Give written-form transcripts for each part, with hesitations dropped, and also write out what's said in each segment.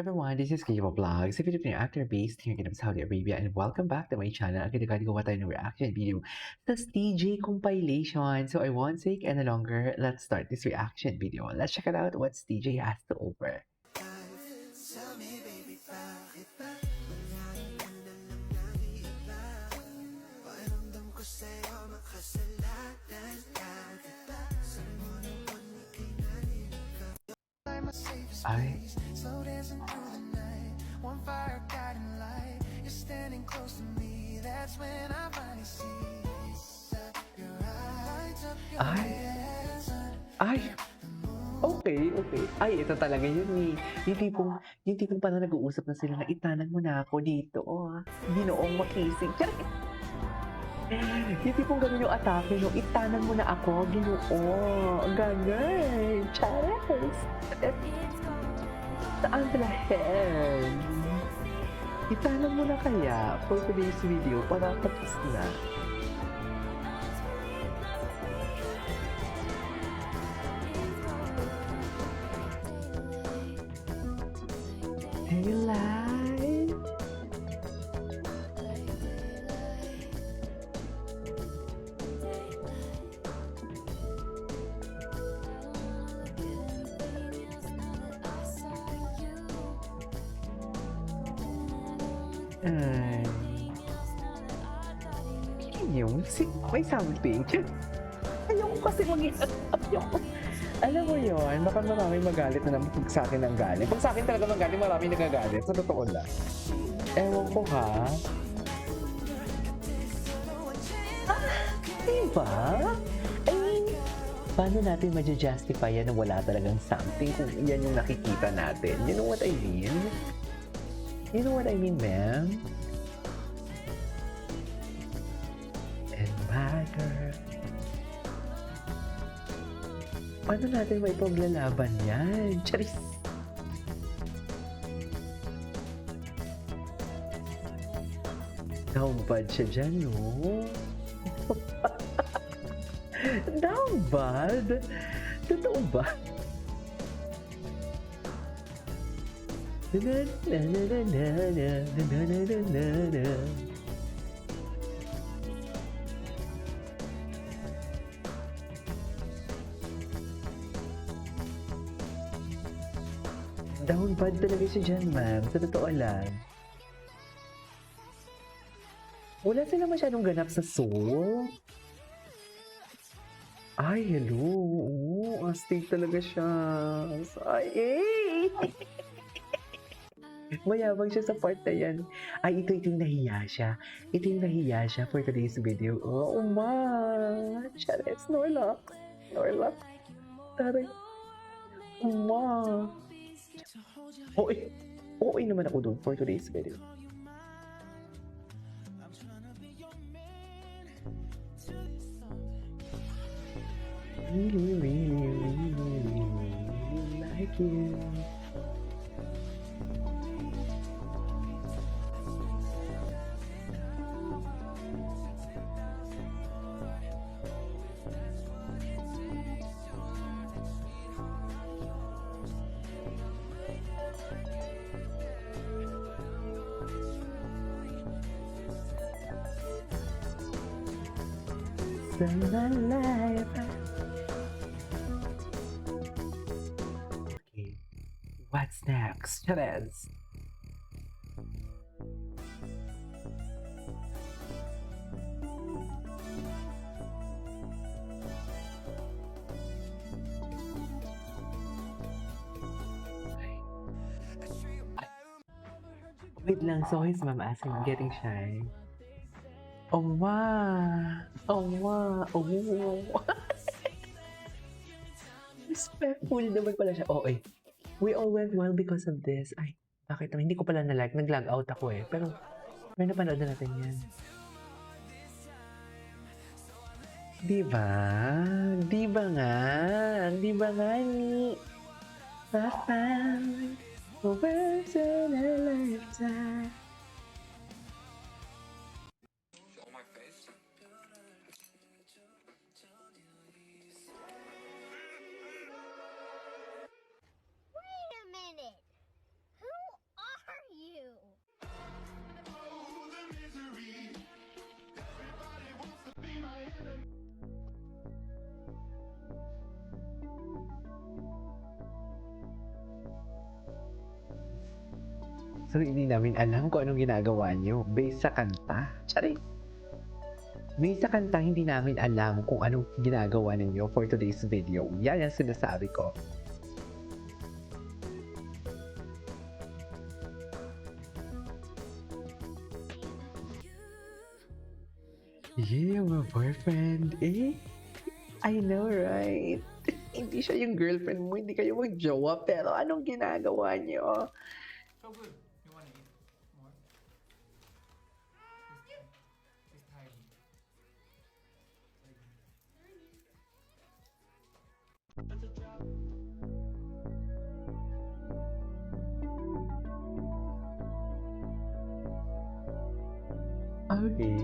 Everyone, this is Kiva Vlogs, a Filipino actor based here in Saudi Arabia, and welcome back to my channel. Ang kinagawa tayo ng reaction video sa TJ compilation. So I won't take any longer. Let's start this reaction video. Let's check it out what TJ has to offer. Ay. Ay. Ay. Okay. Ay, ito talaga yun eh. Yung tipong parang nag-uusap na sila na itanan mo na ako dito. Ginoong makisig. Yung tipong gano'n yung atake, no? Itanan mo na ako, ginoo. Ganun. Charles. Saan lahen? Itanan mo na kaya for today's video para tapos na. Hey, light. Ay. Yung may something. Ayoko kasi ayoko. Alam mo yun, baka maraming magalit na naman pag sa akin ang galit. Pag sa akin talaga magalit, maraming nagagalit. Sa totoo lang. Ewan ko ha. Diba? I mean, paano natin ma-justify yan na wala talagang something kung yan yung nakikita natin? You know what I mean? You know what I mean, ma'am? And my girl. Paano natin may paglalaban yan? Charis! Down bad siya dyan, no? Down bad? Totoo ba? Down bad talaga siya dyan, ma'am. Sa totoo lang. Wala sila masyadong ganap sa soul. Ay, hello. Oo, astig talaga siya. Ay, eh! Mayabang siya sa part na yan. Ay, ito yung nahiya siya. Ito yung nahiya siya for today's video. Oh, ma! Charis, Norlock. Taray. Ma! Okay naman ako doon for today's video. Really like you. My life. Okay, what's next? Charez. Wait lang, so his mom asking, I'm getting shy. Oh, wow. Respectful naman pala siya. Oh, we all went well because of this. Ay, bakit naman? Hindi ko pala na-like. Nag-log out ako eh. Pero, may napanood na natin yan. Diba? Diba nga ni? I found a once in a lifetime. Wait a minute. Who So, hindi namin alam kung anong ginagawa niyo based sa kanta. Charing! Based sa kanta, hindi namin alam kung anong ginagawa ninyo for today's video. Yan ang sinasabi ko. Yeah, my boyfriend. Eh? I know, right? Hindi siya yung girlfriend mo, hindi kayo magjowa, pero anong ginagawa niyo? So good. You wanna eat more? It's tiny. Okay.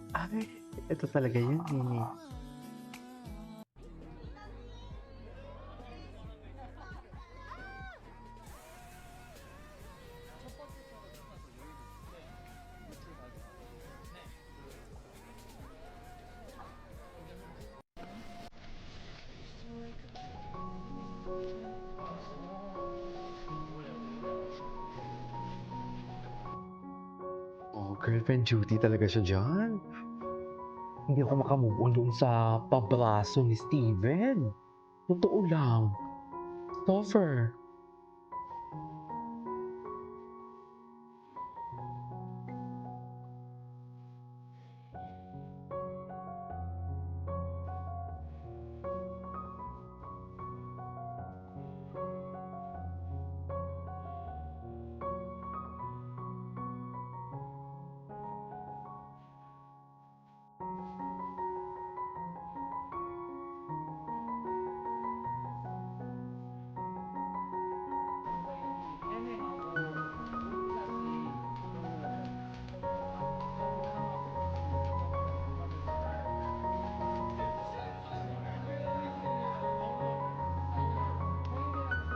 Ay, ito talaga yun eh. Oh, girlfriend duty talaga siya dyan. Hindi ako makamove on doon sa pabraso ni Steven. Totoo lang. Toffer.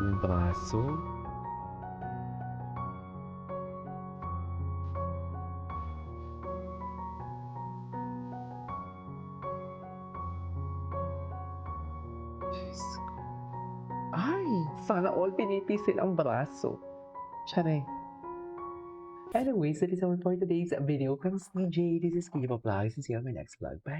Yung braso. Diyos ko. Ay, sana all pinipisil ang braso. Charing. Anyways, that is all for today's video from CJ. This is Kiva Vlogs and see you on my next vlog. Bye!